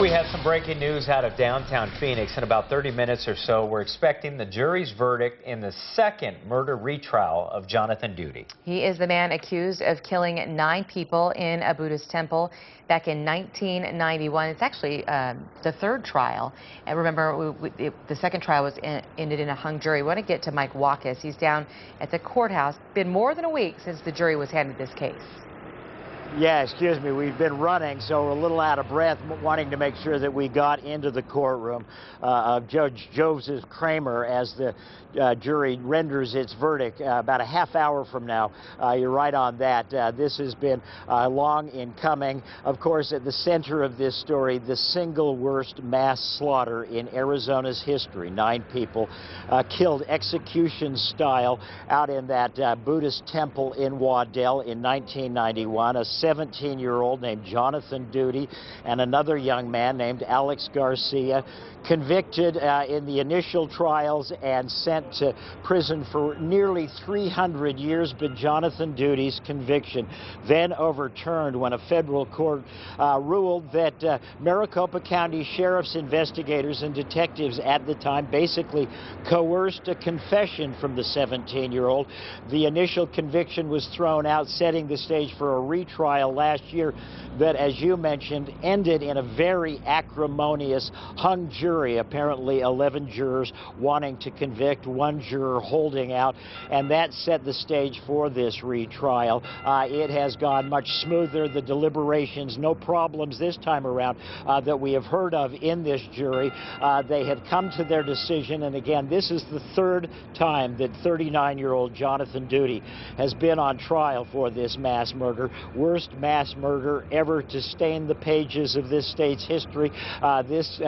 We have some breaking news out of downtown Phoenix. In about 30 minutes or so, we're expecting the jury's verdict in the second murder retrial of Jonathan Duty. He is the man accused of killing 9 people in a Buddhist temple back in 1991. It's actually the third trial. And remember, the second trial ended in a hung jury. We want to get to Mike Walkus. He's down at the courthouse. Been more than a week since the jury was handed this case. Yeah, excuse me, we've been running, so we're a little out of breath, wanting to make sure that we got into the courtroom of Judge Joseph Kramer as the jury renders its verdict about a half hour from now. You're right on that. This has been long in coming. Of course, at the center of this story, the single worst mass slaughter in Arizona's history. 9 people killed execution style out in that Buddhist temple in Waddell in 1991. A 17-year-old named Jonathan Duty and another young man named Alex Garcia, convicted in the initial trials and sent to prison for nearly 300 years. But Jonathan Duty's conviction then overturned when a federal court ruled that Maricopa County Sheriff's investigators and detectives at the time basically coerced a confession from the 17-year-old. The initial conviction was thrown out, setting the stage for a retrial last year that, as you mentioned, ended in a very acrimonious hung jury. Apparently 11 jurors wanting to convict, 1 juror holding out, and that set the stage for this retrial. It has gone much smoother. The deliberations, no problems this time around that we have heard of in this jury. They have come to their decision, and again, this is the third time that 39-year-old Jonathan Duty has been on trial for this mass murder. Worst mass murder ever to stain the pages of this state's history. This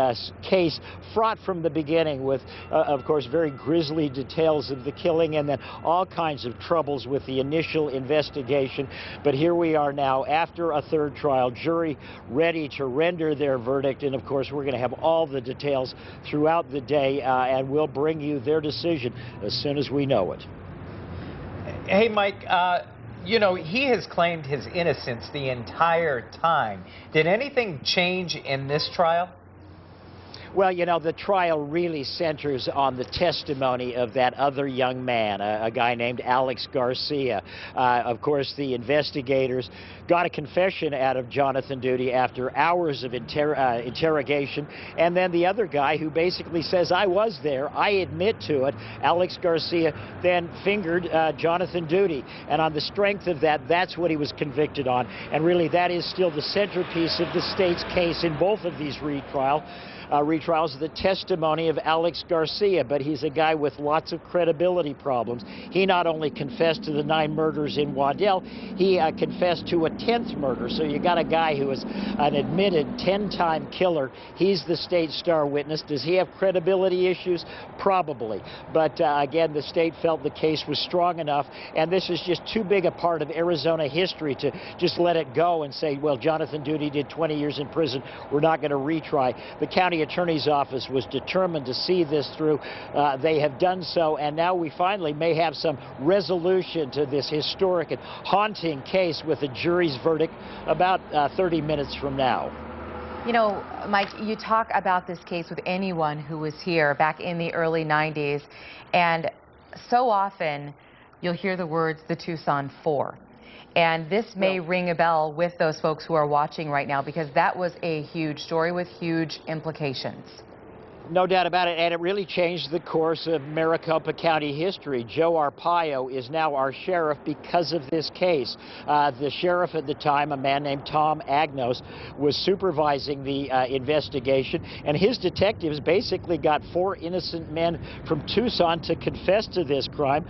case fraught from the beginning with, of course, very grisly details of the killing, and then all kinds of troubles with the initial investigation. But here we are now after a third trial, jury ready to render their verdict, and of course we're going to have all the details throughout the day, and we'll bring you their decision as soon as we know it. Hey, Mike, you know, he has claimed his innocence the entire time. Did anything change in this trial? Well, you know, the trial really centers on the testimony of that other young man, a guy named Alex Garcia. Of course, the investigators got a confession out of Jonathan Duty after hours of interrogation. And then the other guy who basically says, I was there, I admit to it, Alex Garcia, then fingered Jonathan Duty. And on the strength of that, that's what he was convicted on. And really, that is still the centerpiece of the state's case in both of these retrials, the testimony of Alex Garcia, but he's a guy with lots of credibility problems. He not only confessed to the 9 murders in Waddell, he confessed to a 10th murder. So you got a guy who is an admitted 10-time killer. He's the state star witness. Does he have credibility issues? Probably. But again, the state felt the case was strong enough, and this is just too big a part of Arizona history to just let it go and say, well, Jonathan Duty did 20 years in prison, we're not going to retry. The county attorney's office was determined to see this through. They have done so, and now we finally may have some resolution to this historic and haunting case with a jury's verdict about 30 minutes from now. You know, Mike, you talk about this case with anyone who was here back in the early 90s, and so often you'll hear the words the Tucson Four. And this may ring a bell with those folks who are watching right now, because that was a huge story with huge implications. No doubt about it, and it really changed the course of Maricopa County history. Joe Arpaio is now our sheriff because of this case. The sheriff at the time, a man named Tom Agnos, was supervising the investigation, and his detectives basically got 4 innocent men from Tucson to confess to this crime.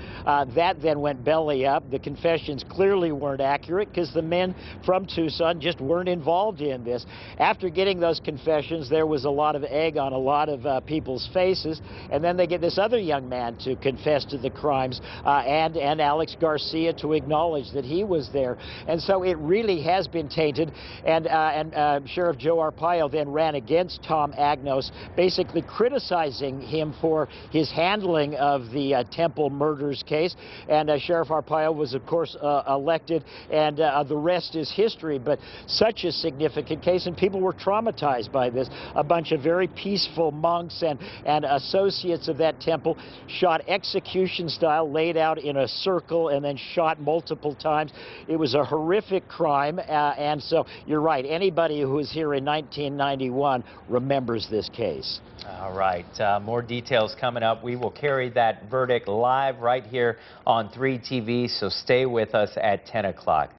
That then went belly up. The confessions clearly weren't accurate because the men from Tucson just weren't involved in this. After getting those confessions, there was a lot of egg on a lot of people's faces. And then they get this other young man to confess to the crimes, and Alex Garcia to acknowledge that he was there. And so it really has been tainted. And Sheriff Joe Arpaio then ran against Tom Agnos, basically criticizing him for his handling of the Temple murders case. And Sheriff Arpaio was, of course, elected, and the rest is history. But such a significant case, and people were traumatized by this. A bunch of very peaceful monks and associates of that temple shot execution style, laid out in a circle, and then shot multiple times. It was a horrific crime, and so you're right. Anybody who was here in 1991 remembers this case. All right, more details coming up. We will carry that verdict live right here on 3 TV, so stay with us at 10 o'clock.